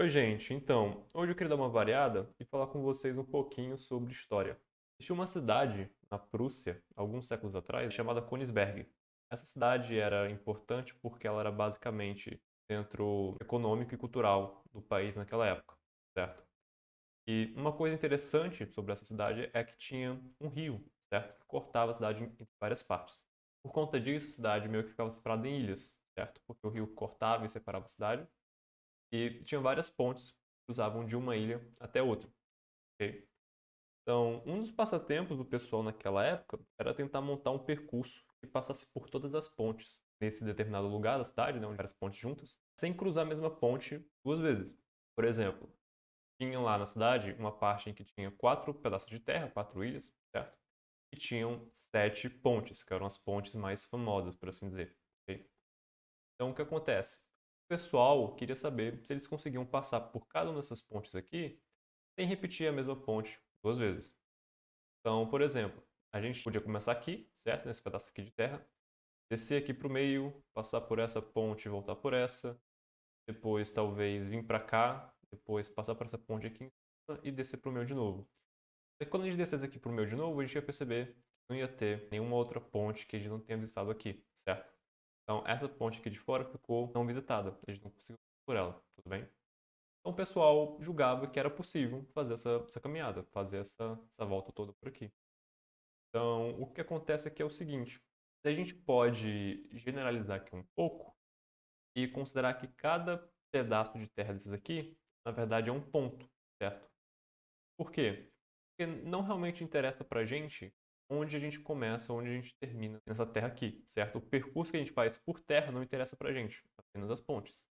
Oi, gente. Então, hoje eu queria dar uma variada e falar com vocês um pouquinho sobre história. Existia uma cidade na Prússia, alguns séculos atrás, chamada Königsberg. Essa cidade era importante porque ela era basicamente centro econômico e cultural do país naquela época, certo? E uma coisa interessante sobre essa cidade é que tinha um rio, certo? Que cortava a cidade em várias partes. Por conta disso, a cidade meio que ficava separada em ilhas, certo? Porque o rio cortava e separava a cidade e tinha várias pontes que cruzavam de uma ilha até outra, ok? Então, um dos passatempos do pessoal naquela época era tentar montar um percurso que passasse por todas as pontes nesse determinado lugar da cidade, né, onde várias pontes juntas, sem cruzar a mesma ponte duas vezes. Por exemplo, tinha lá na cidade uma parte em que tinha 4 pedaços de terra, 4 ilhas, certo? E tinham 7 pontes, que eram as pontes mais famosas, por assim dizer, ok? Então, o que acontece? O pessoal queria saber se eles conseguiam passar por cada uma dessas pontes aqui sem repetir a mesma ponte duas vezes. Então, por exemplo, a gente podia começar aqui, certo? Nesse pedaço aqui de terra, descer aqui para o meio, passar por essa ponte e voltar por essa, depois talvez vir para cá, depois passar por essa ponte aqui em cima e descer para o meio de novo. E quando a gente descesse aqui para o meio de novo, a gente ia perceber que não ia ter nenhuma outra ponte que a gente não tenha visitado aqui, certo? Então, essa ponte aqui de fora ficou não visitada. A gente não conseguiu por ela, tudo bem? Então, o pessoal julgava que era possível fazer essa caminhada, fazer essa volta toda por aqui. Então, o que acontece aqui é o seguinte: a gente pode generalizar aqui um pouco e considerar que cada pedaço de terra desses aqui, na verdade, é um ponto, certo? Por quê? Porque não realmente interessa pra gente onde a gente começa, onde a gente termina nessa terra aqui, certo? O percurso que a gente faz por terra não interessa pra gente, apenas as pontes.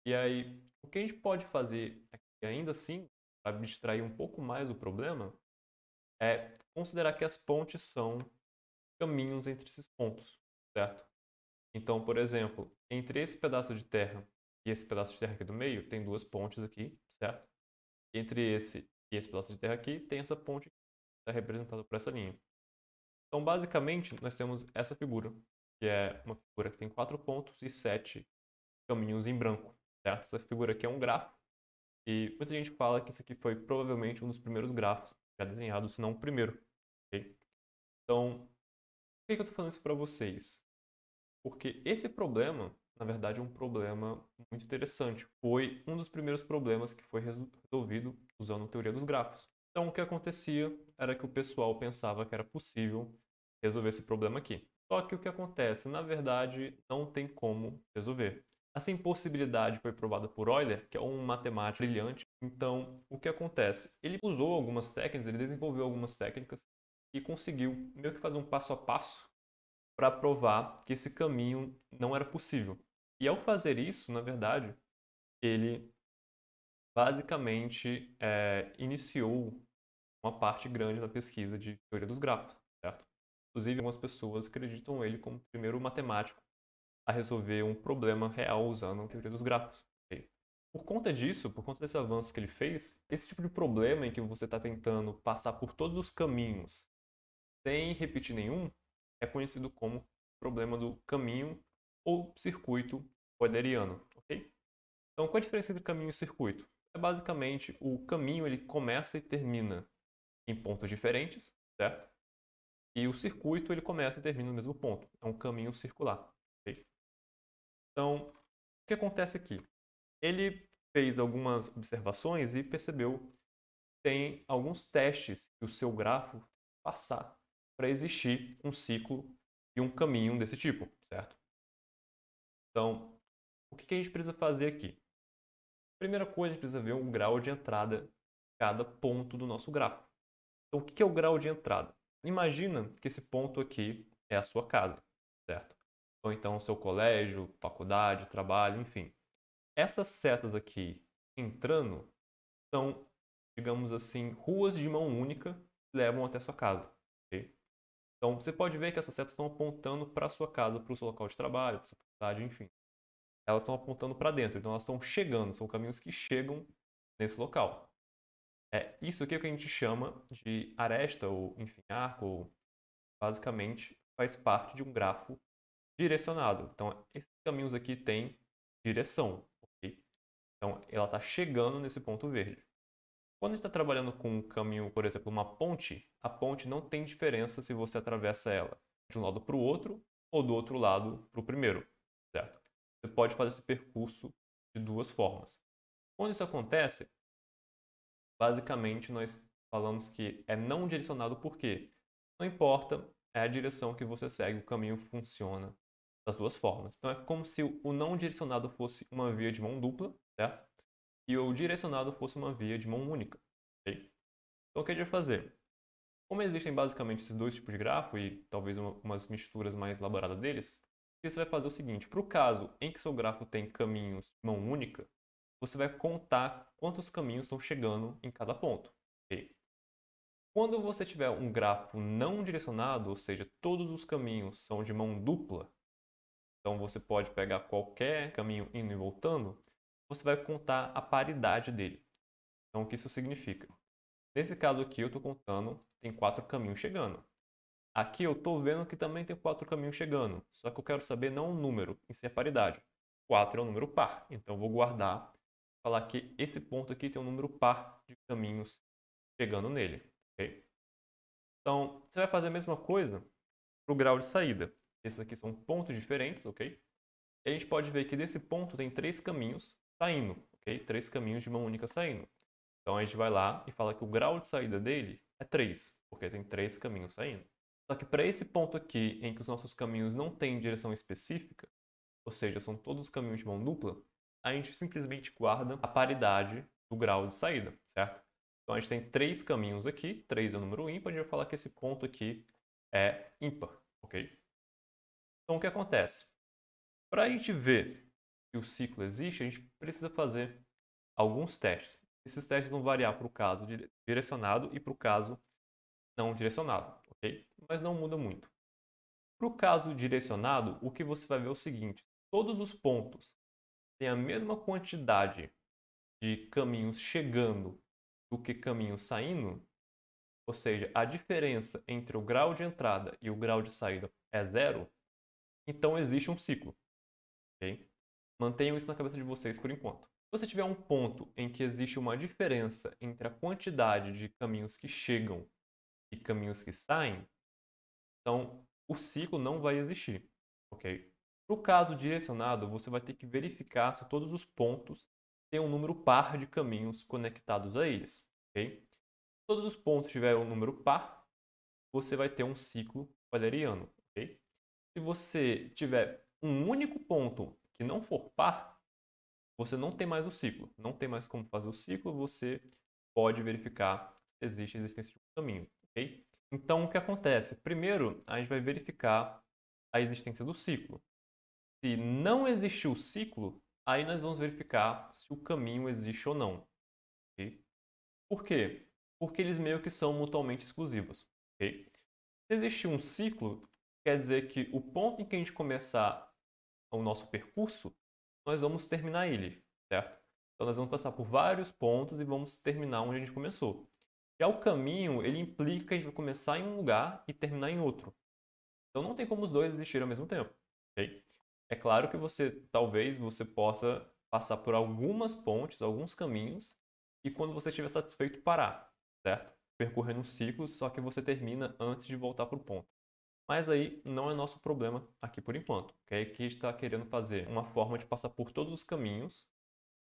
E aí, o que a gente pode fazer aqui ainda assim, para abstrair um pouco mais o problema, é considerar que as pontes são caminhos entre esses pontos, certo? Então, por exemplo, entre esse pedaço de terra e esse pedaço de terra aqui do meio, tem duas pontes aqui, certo? Entre esse e esse pedaço de terra aqui, tem essa ponte que está representada por essa linha. Então, basicamente, nós temos essa figura, que é uma figura que tem 4 pontos e 7 caminhos em branco, certo? Essa figura aqui é um grafo, e muita gente fala que esse aqui foi provavelmente um dos primeiros grafos já desenhados, se não o primeiro, ok? Então, por que eu estou falando isso para vocês? Porque esse problema, na verdade, é um problema muito interessante. Foi um dos primeiros problemas que foi resolvido usando a teoria dos grafos. Então, o que acontecia era que o pessoal pensava que era possível resolver esse problema aqui. Só que o que acontece, na verdade, não tem como resolver. Essa impossibilidade foi provada por Euler, que é um matemático brilhante. Então, o que acontece? Ele usou algumas técnicas, ele desenvolveu algumas técnicas e conseguiu meio que fazer um passo a passo para provar que esse caminho não era possível. E ao fazer isso, na verdade, ele basicamente iniciou uma parte grande da pesquisa de teoria dos grafos, certo? Inclusive, algumas pessoas acreditam ele como o primeiro matemático a resolver um problema real usando a teoria dos grafos. Ok? Por conta disso, por conta desse avanço que ele fez, esse tipo de problema em que você está tentando passar por todos os caminhos sem repetir nenhum, é conhecido como problema do caminho ou circuito euleriano, ok? Então, qual a diferença entre caminho e circuito? É basicamente o caminho ele começa e termina em pontos diferentes, certo? E o circuito ele começa e termina no mesmo ponto. É um caminho circular, ok? Então, o que acontece aqui? Ele fez algumas observações e percebeu que tem alguns testes que o seu grafo passar para existir um ciclo e um caminho desse tipo, certo? Então, o que a gente precisa fazer aqui? Primeira coisa, a gente precisa ver o grau de entrada de cada ponto do nosso grafo. Então, o que é o grau de entrada? Imagina que esse ponto aqui é a sua casa, certo? Ou então o seu colégio, faculdade, trabalho, enfim. Essas setas aqui entrando são, digamos assim, ruas de mão única que levam até a sua casa, ok? Então, você pode ver que essas setas estão apontando para a sua casa, para o seu local de trabalho, para a sua faculdade, enfim. Elas estão apontando para dentro, então elas estão chegando, são caminhos que chegam nesse local. É isso aqui é o que a gente chama de aresta, ou enfim, arco, ou basicamente faz parte de um grafo direcionado. Então, esses caminhos aqui têm direção, ok? Então, ela está chegando nesse ponto verde. Quando a gente está trabalhando com um caminho, por exemplo, uma ponte, a ponte não tem diferença se você atravessa ela de um lado para o outro ou do outro lado para o primeiro, certo? Você pode fazer esse percurso de duas formas. Quando isso acontece, basicamente nós falamos que é não direcionado porque não importa a direção que você segue, o caminho funciona das duas formas. Então é como se o não direcionado fosse uma via de mão dupla, certo? E o direcionado fosse uma via de mão única, ok? Então o que a gente vai fazer? Como existem basicamente esses dois tipos de grafo e talvez umas misturas mais elaboradas deles, o que você vai fazer é o seguinte: para o caso em que seu grafo tem caminhos de mão única, você vai contar quantos caminhos estão chegando em cada ponto. Ok? Quando você tiver um grafo não direcionado, ou seja, todos os caminhos são de mão dupla, então você pode pegar qualquer caminho indo e voltando, você vai contar a paridade dele. Então o que isso significa? Nesse caso aqui eu estou contando, tem 4 caminhos chegando. Aqui eu estou vendo que também tem 4 caminhos chegando, só que eu quero saber não o número, em si a paridade. 4 é um número par, então eu vou guardar, falar que esse ponto aqui tem um número par de caminhos chegando nele. Ok? Então, você vai fazer a mesma coisa para o grau de saída. Esses aqui são pontos diferentes, ok? E a gente pode ver que desse ponto tem 3 caminhos saindo, ok? 3 caminhos de mão única saindo. Então a gente vai lá e fala que o grau de saída dele é 3, porque tem 3 caminhos saindo. Só que para esse ponto aqui, em que os nossos caminhos não têm direção específica, ou seja, são todos caminhos de mão dupla, a gente simplesmente guarda a paridade do grau de saída, certo? Então a gente tem 3 caminhos aqui, 3 é o número ímpar, a gente vai falar que esse ponto aqui é ímpar, ok? Então o que acontece? Para a gente ver se o ciclo existe, a gente precisa fazer alguns testes. Esses testes vão variar para o caso direcionado e para o caso não direcionado, ok? Mas não muda muito. Para o caso direcionado, o que você vai ver é o seguinte: todos os pontos têm a mesma quantidade de caminhos chegando do que caminhos saindo, ou seja, a diferença entre o grau de entrada e o grau de saída é zero, então existe um ciclo, ok? Mantenham isso na cabeça de vocês por enquanto. Se você tiver um ponto em que existe uma diferença entre a quantidade de caminhos que chegam e caminhos que saem, então o ciclo não vai existir, ok? Para o caso direcionado, você vai ter que verificar se todos os pontos têm um número par de caminhos conectados a eles, ok? Se todos os pontos tiverem um número par, você vai ter um ciclo euleriano, ok? Se você tiver um único ponto que não for par, você não tem mais o ciclo, não tem mais como fazer o ciclo, você pode verificar se existe a existência de um caminho, ok? Então, o que acontece? Primeiro, a gente vai verificar a existência do ciclo. Se não existiu o ciclo, aí nós vamos verificar se o caminho existe ou não, ok? Por quê? Porque eles meio que são mutuamente exclusivos, ok? Se existir um ciclo, quer dizer que o ponto em que a gente começar o nosso percurso, nós vamos terminar ele, certo? Então nós vamos passar por vários pontos e vamos terminar onde a gente começou. Já o caminho, ele implica que a gente vai começar em um lugar e terminar em outro. Então não tem como os dois existirem ao mesmo tempo, ok? É claro que talvez você possa passar por algumas pontes, alguns caminhos, e quando você estiver satisfeito, parar, certo? Percorrendo um ciclo, só que você termina antes de voltar para o ponto. Mas aí não é nosso problema aqui por enquanto, ok? Aqui a gente está querendo fazer uma forma de passar por todos os caminhos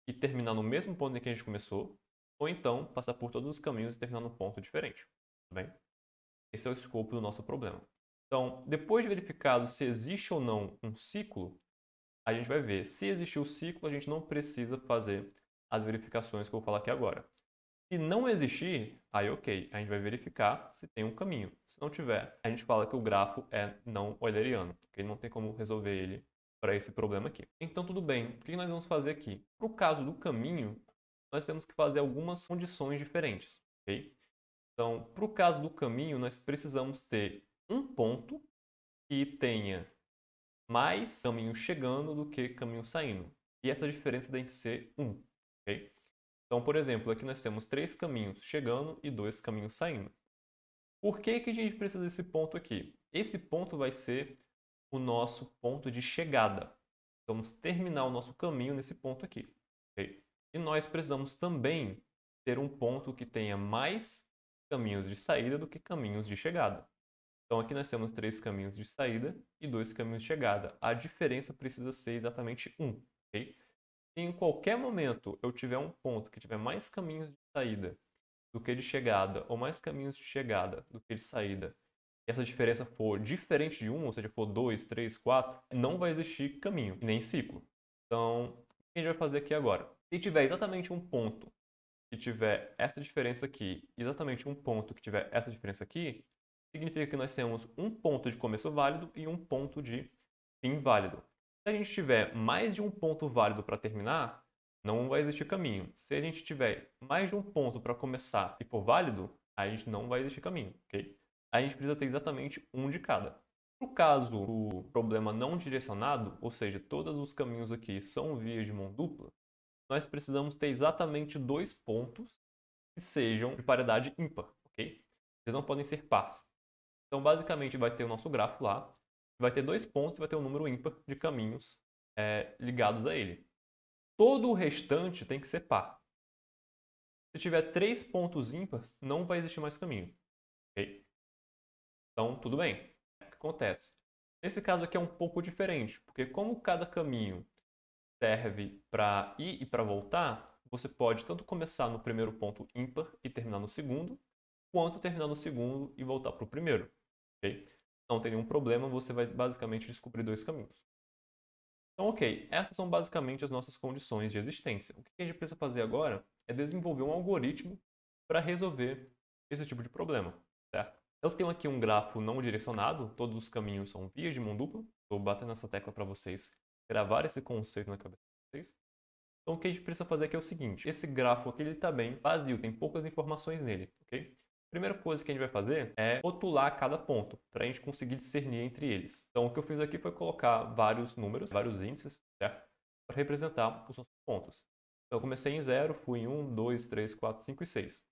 e terminar no mesmo ponto em que a gente começou, ou então passar por todos os caminhos e terminar num ponto diferente, tá bem? Esse é o escopo do nosso problema. Então, depois de verificado se existe ou não um ciclo, a gente vai ver. Se existiu o ciclo, a gente não precisa fazer as verificações que eu vou falar aqui agora. Se não existir, aí ok, a gente vai verificar se tem um caminho. Se não tiver, a gente fala que o grafo é não euleriano, ok? Não tem como resolver ele para esse problema aqui. Então tudo bem, o que nós vamos fazer aqui? Para o caso do caminho, nós temos que fazer algumas condições diferentes, ok? Então, para o caso do caminho, nós precisamos ter um ponto que tenha mais caminho chegando do que caminho saindo. E essa diferença tem que ser 1, ok? Então, por exemplo, aqui nós temos 3 caminhos chegando e 2 caminhos saindo. Por que que a gente precisa desse ponto aqui? Esse ponto vai ser o nosso ponto de chegada. Vamos terminar o nosso caminho nesse ponto aqui, ok? E nós precisamos também ter um ponto que tenha mais caminhos de saída do que caminhos de chegada. Então aqui nós temos 3 caminhos de saída e 2 caminhos de chegada. A diferença precisa ser exatamente 1, ok? Se em qualquer momento eu tiver um ponto que tiver mais caminhos de saída do que de chegada, ou mais caminhos de chegada do que de saída, e essa diferença for diferente de 1, ou seja, for 2, 3, 4, não vai existir caminho, e nem ciclo. Então, o que a gente vai fazer aqui agora? Se tiver exatamente um ponto que tiver essa diferença aqui, exatamente um ponto que tiver essa diferença aqui, significa que nós temos um ponto de começo válido e um ponto de fim válido. Se a gente tiver mais de um ponto válido para terminar, não vai existir caminho. Se a gente tiver mais de um ponto para começar e for válido, a gente não vai existir caminho, ok? A gente precisa ter exatamente um de cada. No caso do problema não direcionado, ou seja, todos os caminhos aqui são vias de mão dupla, nós precisamos ter exatamente 2 pontos que sejam de paridade ímpar, ok? Eles não podem ser pares. Então, basicamente, vai ter o nosso grafo lá, vai ter 2 pontos e vai ter um número ímpar de caminhos ligados a ele. Todo o restante tem que ser par. Se tiver 3 pontos ímpares, não vai existir mais caminho, ok? Então, tudo bem. O que acontece? Nesse caso aqui é um pouco diferente, porque como cada caminho serve para ir e para voltar, você pode tanto começar no primeiro ponto ímpar e terminar no segundo, quanto terminar no segundo e voltar para o primeiro. Okay? Não tem nenhum problema, você vai basicamente descobrir 2 caminhos. Então, ok, essas são basicamente as nossas condições de existência. O que a gente precisa fazer agora é desenvolver um algoritmo para resolver esse tipo de problema, certo? Eu tenho aqui um grafo não direcionado, todos os caminhos são vias de mão dupla. Estou batendo essa tecla para vocês gravar esse conceito na cabeça de vocês. Então o que a gente precisa fazer aqui é o seguinte, esse grafo aqui está bem vazio, tem poucas informações nele, ok? A primeira coisa que a gente vai fazer é rotular cada ponto, para a gente conseguir discernir entre eles. Então o que eu fiz aqui foi colocar vários números, vários índices, certo? Para representar os nossos pontos. Então eu comecei em 0, fui em 1, 2, 3, 4, 5 e 6.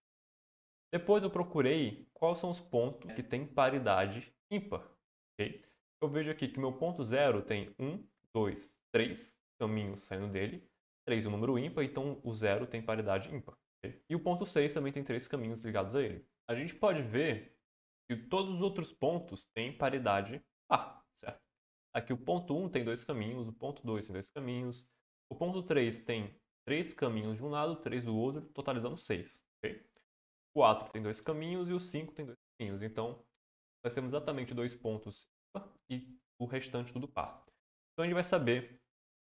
Depois eu procurei quais são os pontos que têm paridade ímpar, ok? Eu vejo aqui que meu ponto 0 tem 1, 2, 3 caminhos saindo dele, 3 é um número ímpar, então o 0 tem paridade ímpar. Okay? E o ponto 6 também tem 3 caminhos ligados a ele. A gente pode ver que todos os outros pontos têm paridade par, certo? Aqui o ponto 1 tem 2 caminhos, o ponto 2 tem 2 caminhos, o ponto 3 tem 3 caminhos de um lado, 3 do outro, totalizando 6. Okay? O 4 tem 2 caminhos e o 5 tem 2 caminhos. Então, nós temos exatamente 2 pontos e o restante tudo par. Então, a gente vai saber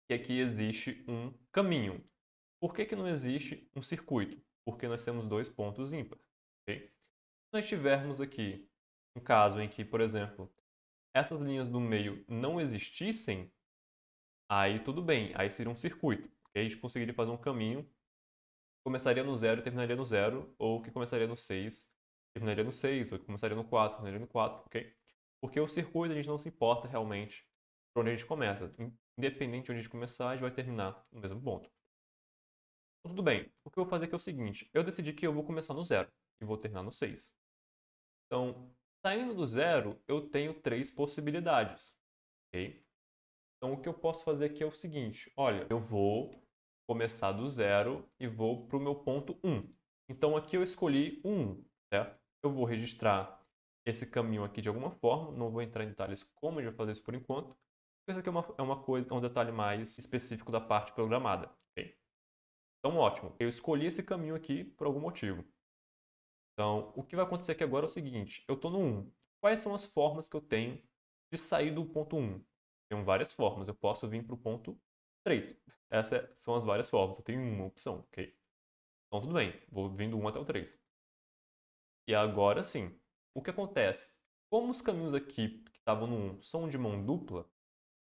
que aqui existe um caminho. Por que não existe um circuito? Porque nós temos 2 pontos ímpares. Okay? Se nós tivermos aqui um caso em que, por exemplo, essas linhas do meio não existissem, aí tudo bem, aí seria um circuito. Okay? A gente conseguiria fazer um caminho que começaria no 0 e terminaria no 0, ou que começaria no 6 terminaria no 6, ou que começaria no 4 terminaria no 4, ok? Porque o circuito a gente não se importa realmente por onde a gente começa. Independente de onde a gente começar, a gente vai terminar no mesmo ponto. Então, tudo bem. O que eu vou fazer aqui é o seguinte. Eu decidi que eu vou começar no 0 e vou terminar no 6. Então, saindo do 0, eu tenho 3 possibilidades. Ok? Então, o que eu posso fazer aqui é o seguinte. Olha, eu vou começar do 0 e vou para o meu ponto 1. Então, aqui eu escolhi o 1, certo? Eu vou registrar esse caminho aqui de alguma forma. Não vou entrar em detalhes como a gente vai fazer isso por enquanto. Isso aqui é uma coisa, é um detalhe mais específico da parte programada. Ok? Então, ótimo. Eu escolhi esse caminho aqui por algum motivo. Então, o que vai acontecer aqui agora é o seguinte. Eu estou no 1. Quais são as formas que eu tenho de sair do ponto 1? Tenho várias formas. Eu posso vir para o ponto 3. Essas são as várias formas. Eu tenho uma opção, ok? Então, tudo bem. Vou vindo 1 até o 3. E agora sim. O que acontece? Como os caminhos aqui que estavam no 1 são de mão dupla,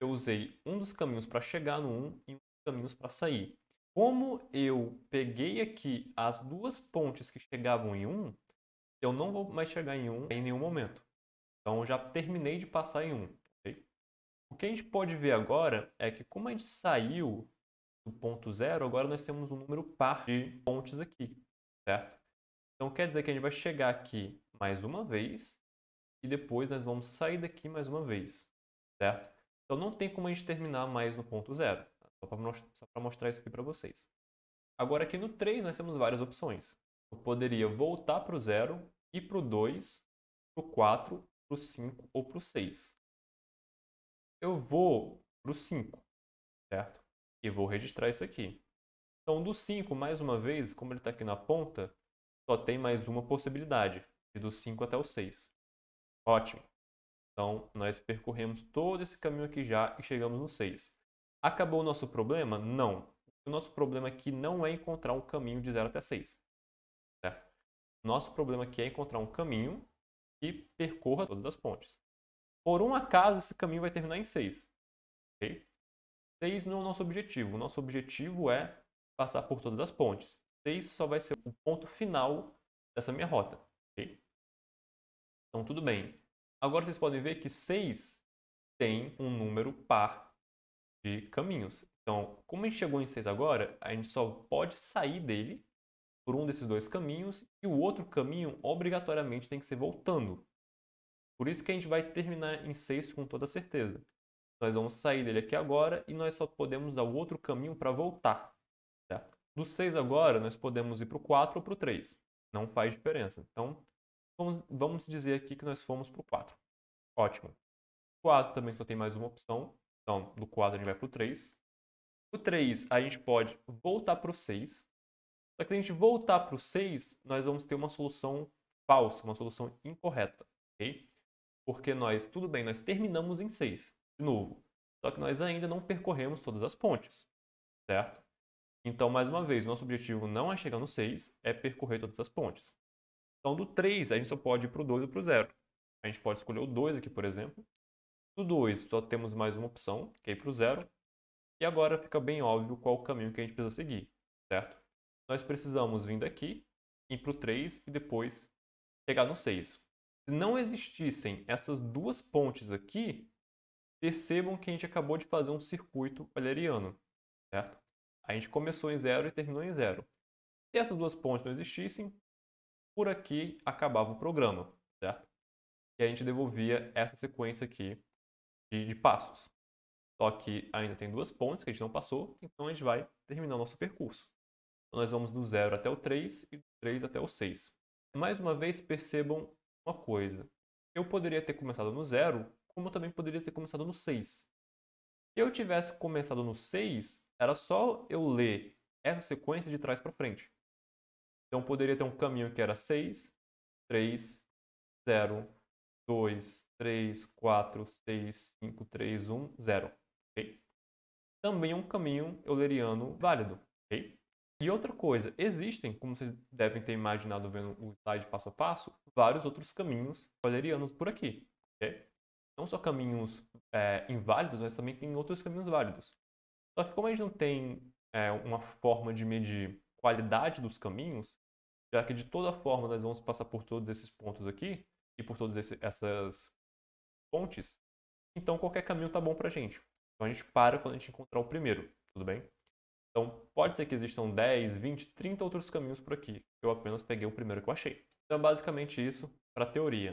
eu usei um dos caminhos para chegar no 1 e um dos caminhos para sair. Como eu peguei aqui as duas pontes que chegavam em 1, eu não vou mais chegar em 1 em nenhum momento. Então, eu já terminei de passar em 1. Okay? O que a gente pode ver agora é que como a gente saiu do ponto 0, agora nós temos um número par de pontes aqui, certo? Então, quer dizer que a gente vai chegar aqui mais uma vez e depois nós vamos sair daqui mais uma vez, certo? Então, não tem como a gente terminar mais no ponto 0. Só para mostrar isso aqui para vocês. Agora aqui no 3 nós temos várias opções. Eu poderia voltar para o 0, ir para o 2, para o 4, para o 5 ou para o 6. Eu vou para o 5, certo? E vou registrar isso aqui. Então, do 5, mais uma vez, como ele está aqui na ponta, só tem mais uma possibilidade, de do 5 até o 6. Ótimo. Então, nós percorremos todo esse caminho aqui já e chegamos no 6. Acabou o nosso problema? Não. O nosso problema aqui não é encontrar um caminho de 0 até 6. Certo? Nosso problema aqui é encontrar um caminho que percorra todas as pontes. Por um acaso, esse caminho vai terminar em 6. Okay? 6 não é o nosso objetivo. O nosso objetivo é passar por todas as pontes. 6 só vai ser o ponto final dessa minha rota. Okay? Então, tudo bem. Agora vocês podem ver que 6 tem um número par de caminhos. Então, como a gente chegou em 6 agora, a gente só pode sair dele por um desses dois caminhos e o outro caminho obrigatoriamente tem que ser voltando. Por isso que a gente vai terminar em 6 com toda certeza. Nós vamos sair dele aqui agora e nós só podemos dar o outro caminho para voltar. Certo? Do 6 agora, nós podemos ir para o 4 ou para o 3. Não faz diferença. Então, vamos dizer aqui que nós fomos para o 4. Ótimo. O 4 também só tem mais uma opção. Então, do 4 a gente vai para o 3. O 3 a gente pode voltar para o 6. Só que se a gente voltar para o 6, nós vamos ter uma solução falsa, uma solução incorreta. Okay? Porque tudo bem, nós terminamos em 6, de novo. Só que nós ainda não percorremos todas as pontes, certo? Então, mais uma vez, nosso objetivo não é chegar no 6, é percorrer todas as pontes. Então, do 3, a gente só pode ir para o 2 ou para o 0. A gente pode escolher o 2 aqui, por exemplo. Do 2, só temos mais uma opção, que é ir para o 0. E agora fica bem óbvio qual o caminho que a gente precisa seguir, certo? Nós precisamos vir daqui, ir para o 3 e depois chegar no 6. Se não existissem essas duas pontes aqui, percebam que a gente acabou de fazer um circuito euleriano, certo? A gente começou em 0 e terminou em 0. Se essas duas pontes não existissem, por aqui acabava o programa, certo? E a gente devolvia essa sequência aqui de passos. Só que ainda tem duas pontes que a gente não passou, então a gente vai terminar o nosso percurso. Então, nós vamos do 0 até o 3 e do 3 até o 6. Mais uma vez, percebam uma coisa. Eu poderia ter começado no 0, como eu também poderia ter começado no 6. Se eu tivesse começado no 6, era só eu ler essa sequência de trás para frente. Então, poderia ter um caminho que era 6, 3, 0, 2, 3, 4, 6, 5, 3, 1, 0. Okay? Também é um caminho euleriano válido. Okay? E outra coisa, existem, como vocês devem ter imaginado vendo o slide passo a passo, vários outros caminhos eulerianos por aqui. Okay? Não só caminhos inválidos, mas também tem outros caminhos válidos. Só que como a gente não tem uma forma de medir qualidade dos caminhos, já que de toda forma nós vamos passar por todos esses pontos aqui e por todas essas pontes, então qualquer caminho está bom para a gente. Então a gente para quando a gente encontrar o primeiro, tudo bem? Então pode ser que existam 10, 20, 30 outros caminhos por aqui. Eu apenas peguei o primeiro que eu achei. Então é basicamente isso para a teoria.